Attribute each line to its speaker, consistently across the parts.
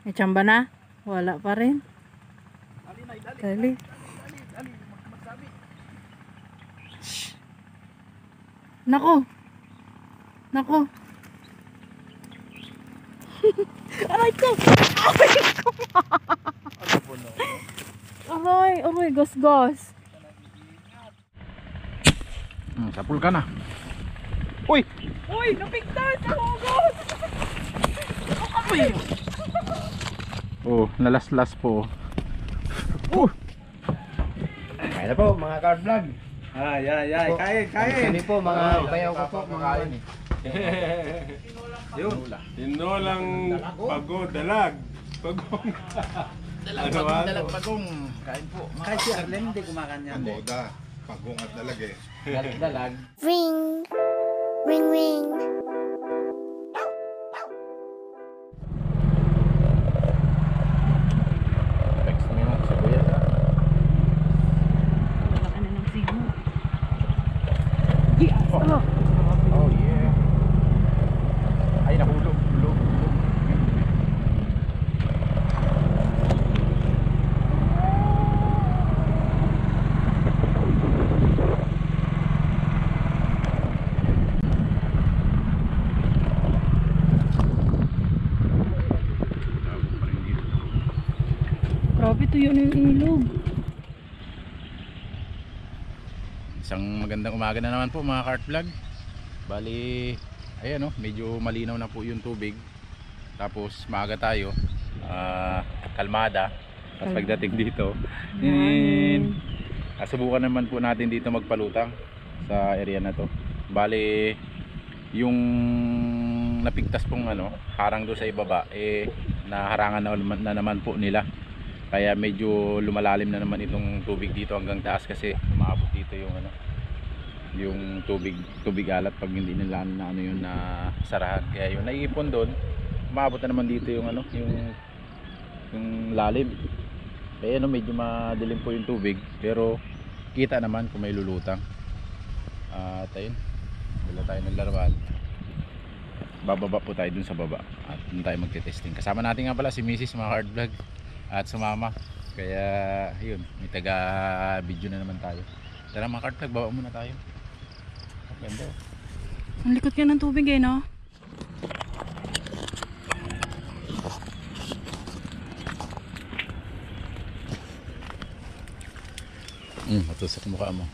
Speaker 1: May tsamba na? Wala pa rin. Dali. Shh. Nako. Nako. Aray ko. Aray ko. Aray, gos.
Speaker 2: Sapul ka na. Uy!
Speaker 1: Uy, napigtas ako, gos. Uy.
Speaker 2: Oh, nalaslas po.
Speaker 3: Kaya na po mga card vlog.
Speaker 4: Ay, kain.
Speaker 3: Kami po mga bayaw ko po mga ano.
Speaker 4: Yun. Tinolang pagod, dalag. Pagong.
Speaker 3: Dalag pagong. Kain po.
Speaker 4: Kahit si Arlen hindi kumakanya.
Speaker 5: Boda, pagong at dalag eh.
Speaker 3: Dalag.
Speaker 6: Ring, ring, ring.
Speaker 2: Text mo yung sibuyas ha.
Speaker 1: Wala ka na ng sigo. Yes. Oh.
Speaker 2: Oh yeah. Ay nahulog.
Speaker 1: Grabe, tuyo na yung ilog.
Speaker 2: Isang magandang umaga na naman po mga cart vlog. Bali, ayan medyo malinaw na po yung tubig. Tapos maaga tayo. Kalmada. Tapos pagdating dito, subukan naman po natin dito magpalutang sa area na to. Bali, yung napigtas pong harang doon sa ibaba naharangan na naman po nila. Kaya medyo lumalalim na naman itong tubig dito hanggang taas kasi umaabot dito yung tubig alat pag hindi nila na sarahan. Kaya yung naiipon doon, umaabot na naman dito yung lalim. Kaya medyo madilim po yung tubig pero kita naman kung may lulutang. At ayun, wala tayo ng larawan. Bababa po tayo dun sa baba at dun tayo magte-testing. Kasama natin nga pala si Mrs. mga hard vlog at sumama, kaya yun, may taga video na naman tayo. Tara mga cart vlog, baba muna tayo. Ganda.
Speaker 1: Ang likot ka ng tubig no?
Speaker 2: Matusok mukha mo.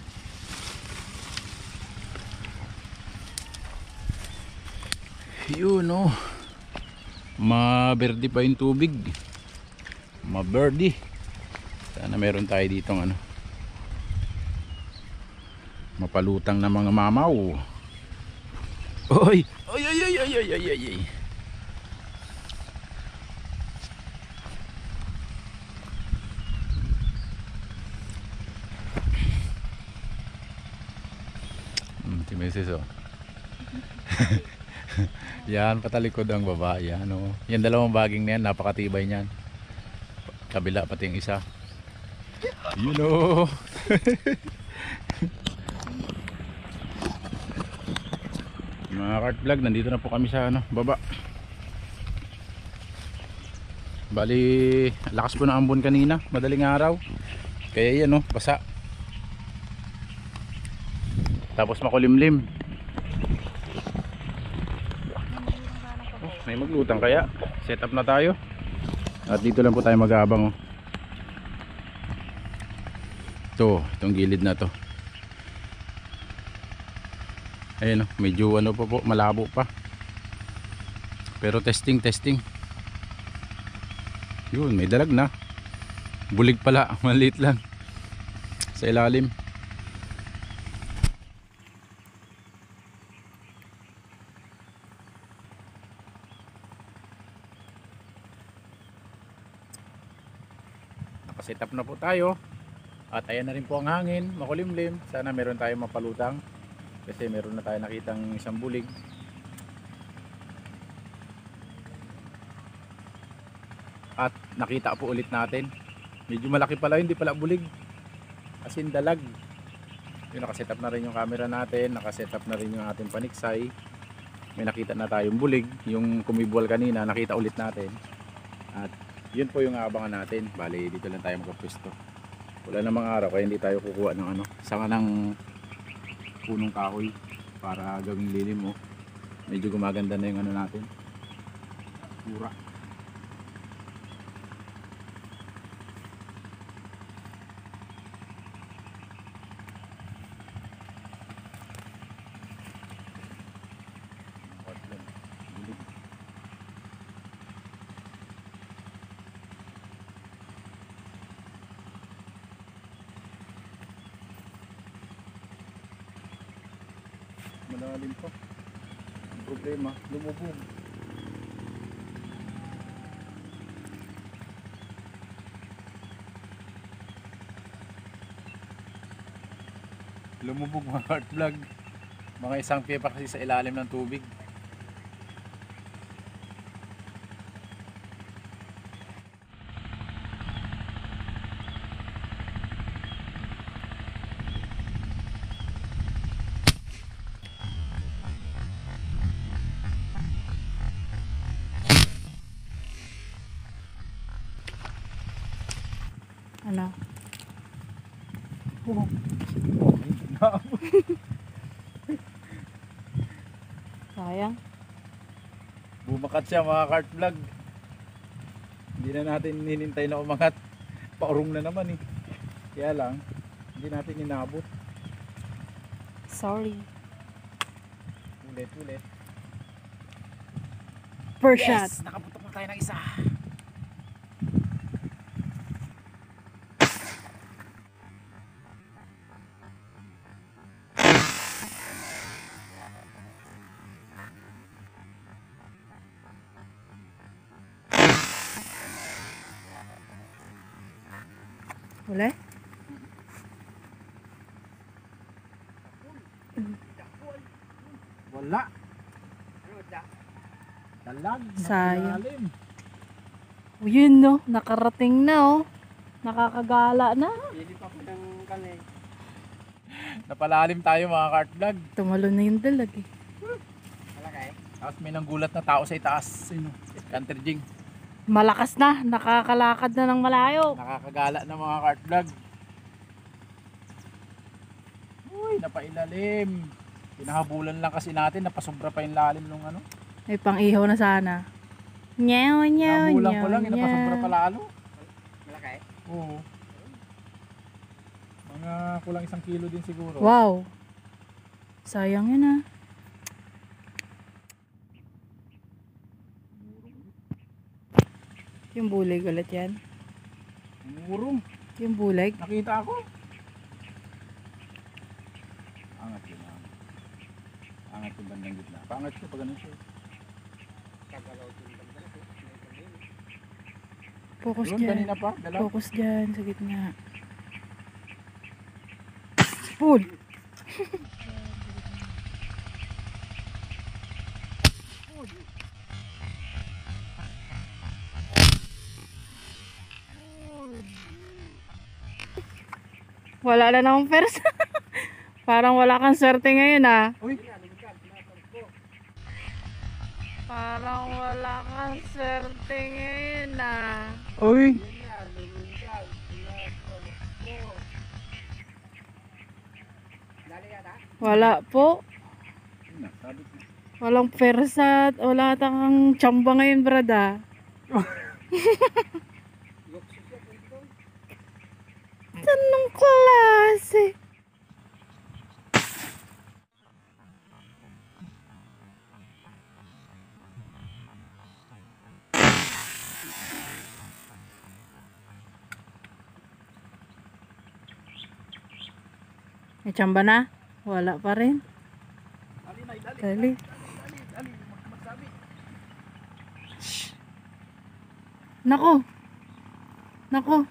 Speaker 2: Yun maberde pa yung tubig. Maberde. Sana meron tayo ditong mapalutang na mga mamaw. Oy! Ay. Si Mrs. Yan, patalikod ang baba. Yan yan dalawang baging na yan, napakatibay niyan. Kabila pati yung isa. Mga cart vlog, nandito na po kami sa baba. Bali, lakas po ng ambon kanina, madaling araw. Kaya yan basa. Tapos makulimlim. May maglutang kaya. Set up na tayo. At dito lang po tayo mag-aabang. Itong gilid na to. Ayan medyo po, malabo pa. Pero testing. Yun, may dalag na. Bulig pala, maliit lang. Sa ilalim. Set up na po tayo at ayan na rin po ang hangin, makulimlim. Sana meron tayong mapalutang kasi meron na tayo nakitang isang bulig. At nakita po ulit natin, medyo malaki pala, hindi pala bulig, as in dalag. Yung nakaset up na rin yung camera natin, nakaset up na rin yung ating paniksay. May nakita na tayong bulig, yung kumibwal kanina nakita ulit natin. At yun po yung aabangan natin. Bali dito lang tayo magpwesto. Wala namang araw kaya hindi tayo kukuha ng ano, sanga ng punong kahoy para gawing lilim mo. Medyo gumaganda na yung ano natin. Pura. Malalim pa. Ang problema, lumubog. Lumubog mga heart vlog. Mga isang pie pa kasi sa ilalim ng tubig.
Speaker 1: Ano?
Speaker 2: Oh.
Speaker 1: Sayang.
Speaker 2: Bumakat siya mga cart vlog. Hindi na natin hinintay na umangat. Paurong na naman eh. Kaya lang, hindi natin inabot.
Speaker 1: Sorry.
Speaker 2: Ulit.
Speaker 1: First shot.
Speaker 2: Nakaputok na tayo ng isa.
Speaker 1: Wala?
Speaker 2: Wala. Dalag.
Speaker 1: Sayang.
Speaker 2: Malalim.
Speaker 1: O yun no, nakarating na oh. Nakakagala na.
Speaker 2: Napalalim tayo mga cart vlog.
Speaker 1: Tumalo na yung dalag eh.
Speaker 2: Tapos may nanggulat na tao sa itaas. Sino? Canter Jing.
Speaker 1: Malakas na, nakakalakad na ng malayo.
Speaker 2: Nakakagala na mga cart vlog. Uy, napailalim. Pinahabulan lang kasi natin, napasobra pa yung lalim nung ano.
Speaker 1: May pang-ihaw na sana. Nyaw, nyaw,
Speaker 2: Nahabulan
Speaker 1: nyaw,
Speaker 2: ko lang, napasobra pa
Speaker 1: nyaw.
Speaker 2: lalo.
Speaker 3: Malaki?
Speaker 2: Oo. Mga kulang 1 kilo din siguro.
Speaker 1: Wow. Sayang yun ah. Yung bulig ulit yan.
Speaker 2: Murong.
Speaker 1: Yung bulig.
Speaker 2: Nakita ako. Angat yun. Angat yung bandang gitna. Pangat siya pag ganun siya.
Speaker 1: Focus
Speaker 2: Yun,
Speaker 1: dyan.
Speaker 2: kanina pa. Dalaw.
Speaker 1: Focus dyan sa gitna. Pull. Wala na namang pers. Parang wala kang swerte ngayon ah.
Speaker 2: Uy.
Speaker 1: Parang wala kang swerte ngayon ah.
Speaker 2: Uy.
Speaker 1: Wala po.
Speaker 2: Sabi ko.
Speaker 1: Walang persat. Wala kang tsamba ngayon brada. Anong klase? May tsamba na? Wala pa rin. Dali. Shh. Nako. Nako.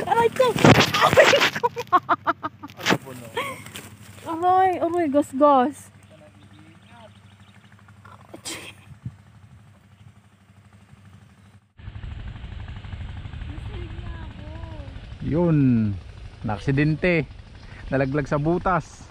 Speaker 1: Aray ko! Aray ko! Aray, gos-gos.
Speaker 2: Yun. Naksidente. Nalaglag sa butas.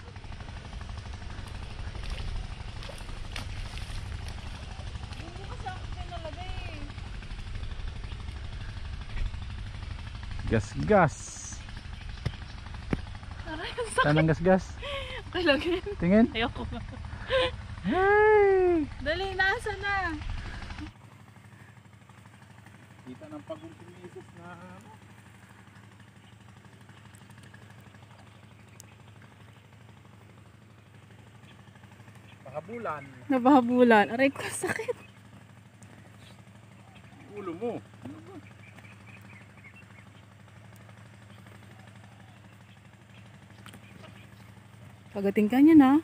Speaker 2: Gas-gas. Saan ang gas-gas?
Speaker 1: Okay lang yun.
Speaker 2: Tingin.
Speaker 1: Ayoko.
Speaker 2: Hey!
Speaker 1: Dali, nasa na.
Speaker 2: Kita ng pag-umpimisis na ano. Pahabulan.
Speaker 1: Nabahabulan. Aray ko, sakit.
Speaker 2: Ulo mo.
Speaker 1: Pagating ka niya na.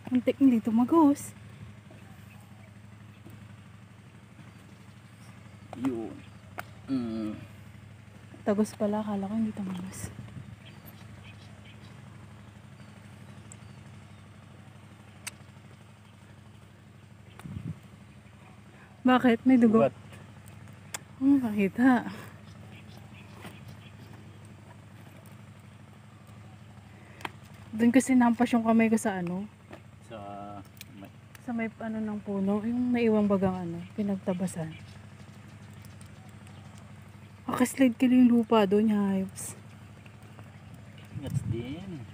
Speaker 1: Muntik hindi tumagos.
Speaker 2: Yun.
Speaker 1: Tagos pala, akala ko hindi tumagos. Bakit? May dugo?
Speaker 2: Ugat.
Speaker 1: Makita. Doon kasi nampas yung kamay ko sa ano,
Speaker 2: Sa
Speaker 1: sa may ano ng puno, yung naiwang bagang ano, pinagtabasan. Akaslide kilo yung lupa doon, hayos.
Speaker 2: Ngats din.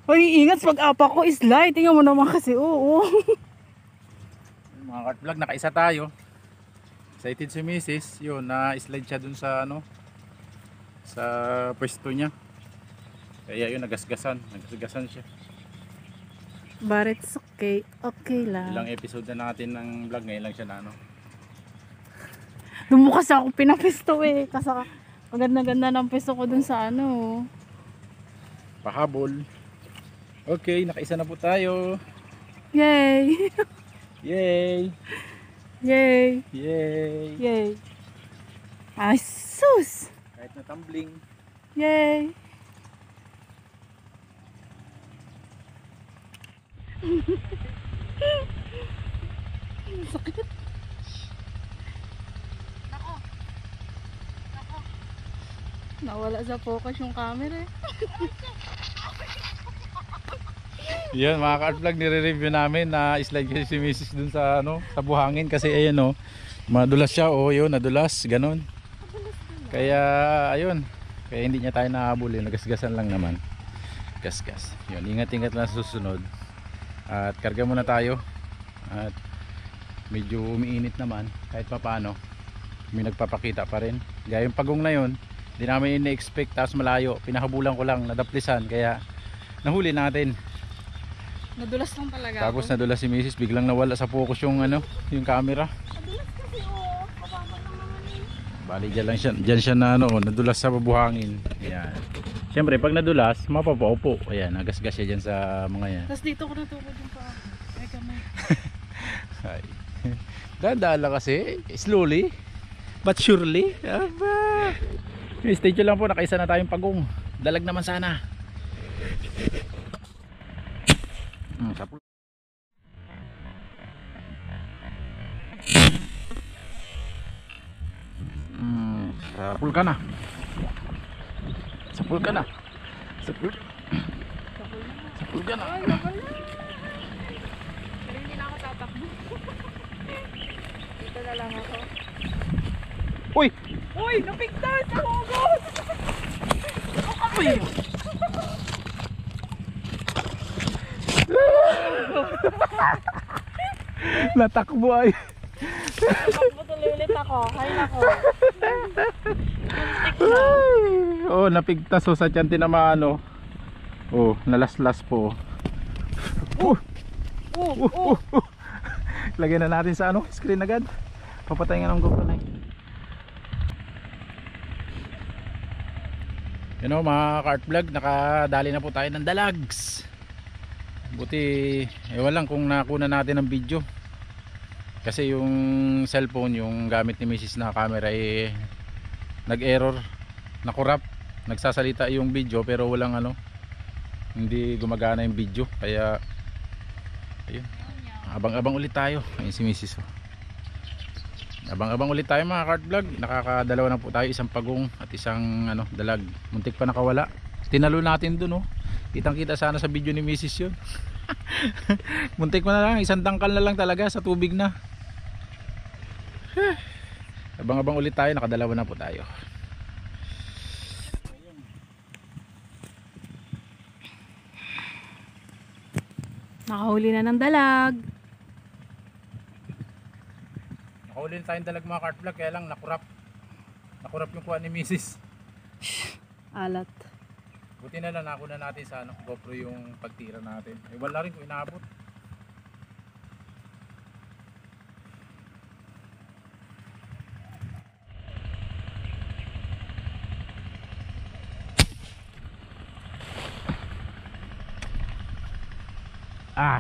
Speaker 1: Hoy, ingat pag apa ko slide. Tingnan mo naman kasi, oo.
Speaker 2: Mga kart vlog, nakaisa tayo. Excited si Mrs. Yun, na-slide siya dun sa ano, sa pwesto niya. Kaya yun, nagasgasan siya.
Speaker 1: But it's okay, okay lang.
Speaker 2: Ilang episode na natin ng vlog, ngayon lang siya na ano.
Speaker 1: Lumukas ako pinapisto eh. Kasi maganda-ganda ng pisto ko dun sa ano.
Speaker 2: Pahabol. Okay, nakaisa na po tayo.
Speaker 1: Yay!
Speaker 2: Yay!
Speaker 1: Yay!
Speaker 2: Yay!
Speaker 1: Yay! Ay, sus!
Speaker 2: Kahit na tumbling.
Speaker 1: Yay! Sakit. Nawala sa focus yung camera eh.
Speaker 2: Yan mga kart vlog, nire-review namin na slide kasi si Mrs. dun sa ano, sa buhangin kasi ayan oh, madulas siya oh, yun nadulas, ganun. Kaya ayun, kaya hindi niya tayo nahabulin, nagasgasan lang naman. Gasgas. Yun, ingat-ingat lang sa susunod. At karga muna tayo. At medyo umiinit naman kahit papaano. May nagpapakita pa rin. Gaya yung pagong na yun, hindi namin ina-expect, tapos malayo. Pinahabulan ko lang, nadaplisan, kaya nahuli natin.
Speaker 1: Nadulas lang talaga
Speaker 2: Tapos
Speaker 1: ako.
Speaker 2: nadulas si Mrs. Biglang nawala sa focus yung ano, yung camera.
Speaker 1: Nadulas kasi oh. Kababa naman eh.
Speaker 2: Bali dyan siya na ano, nadulas sa buhangin. Ayan. Siyempre pag nadulas, mapapaupo. Ayan, nagasgas siya dyan sa mga yan.
Speaker 1: Tapos dito ko natukod yung pa. Ay kamay.
Speaker 2: Ay. Dadala kasi, slowly but surely. Aba. Stay tuned lang po, nakaisa na tayong pagong. Dalag naman sana. Sapul. Sapul ka na. Sapul ka na. Sapul. Sapul ka na.
Speaker 1: Ay, kapal na. Pero hindi na ako tatakbo. Dito na lang ako.
Speaker 2: Uy!
Speaker 1: Uy! Napigtan sa hugot!
Speaker 2: Uy! Natakbo ay.
Speaker 1: Takbo tuloy ulit ako. Hay nako.
Speaker 2: Oh, napigtas oh, sa tiyan tinamaan oh. Oh, nalaslas po. Lagyan na natin sa ano, screen agad. Papatay nga ng GoPro na. You know, mga kart vlog, nakadali na po tayo ng dalags. Buti, ewan lang kung nakuna natin ng video. Kasi yung cellphone, yung gamit ni Mrs. na camera eh, nag-error, nakurap, nagsasalita yung video pero walang ano, hindi gumagana yung video. Kaya ayun, abang-abang ulit tayo. Ayun si Mrs. oh. Abang-abang ulit tayo mga kart vlog. Nakakadalawa na po tayo, isang pagong at isang ano, dalag. Muntik pa nakawala. Tinalo natin dun oh. Kitang-kita sana sa video ni Mrs. yun. Muntik mo na lang, isang tangkal na lang talaga sa tubig na. Abang-abang ulit tayo, nakadalawa na po tayo.
Speaker 1: Nakahuli na ng dalag.
Speaker 2: Nakahuli na tayong dalag mga cart vlog, kaya lang nakurap. Nakurap yung kuha ni Mrs.
Speaker 1: Alat.
Speaker 2: Buti na lang nakuna natin sa ano, GoPro yung pagtira natin. Eh, wala rin kung inaabot.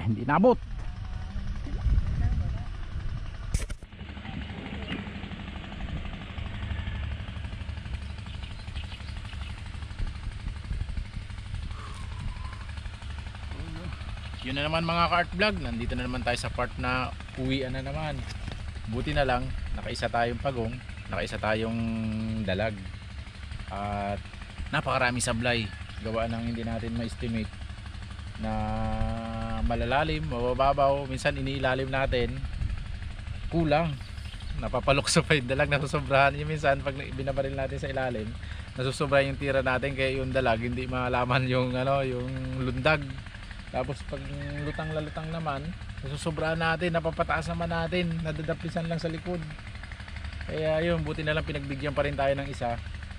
Speaker 2: Hindi naabot. Yun na naman mga ka-art vlog, nandito na naman tayo sa part na uwian na naman. Buti na lang, nakaisa tayong pagong, nakaisa tayong dalag. At napakarami sablay. Gawa ng hindi natin ma-estimate na malalalim, mabababaw, minsan iniilalim natin. Kulang. Napapalukso pa yung dalag, nasusobrahan. Yung minsan pag binabaril natin sa ilalim, nasusobra yung tira natin, kaya yung dalag hindi malaman yung yung lundag. Tapos pag lutang naman, nasusobrahan natin, napapataas naman natin, nadadapisan lang sa likod. Kaya yun, buti na lang pinagbigyan pa rin tayo ng isa.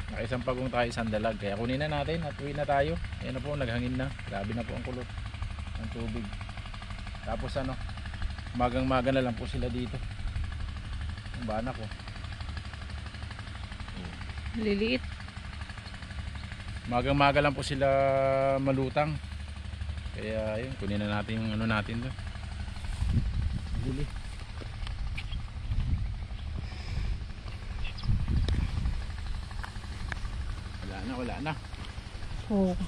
Speaker 2: Nakaisang pagong tayo, isang dalag. Kaya kunin na natin at uwi na tayo. Ayan na po, naghangin na. Grabe na po ang kulot ng tubig. Tapos magang-maga na lang po sila dito. Ang bana ko.
Speaker 1: Liliit.
Speaker 2: Magang-maga lang po sila malutang. Kaya yun, kunin na natin yung natin doon. Huli. Wala na.
Speaker 1: Oh.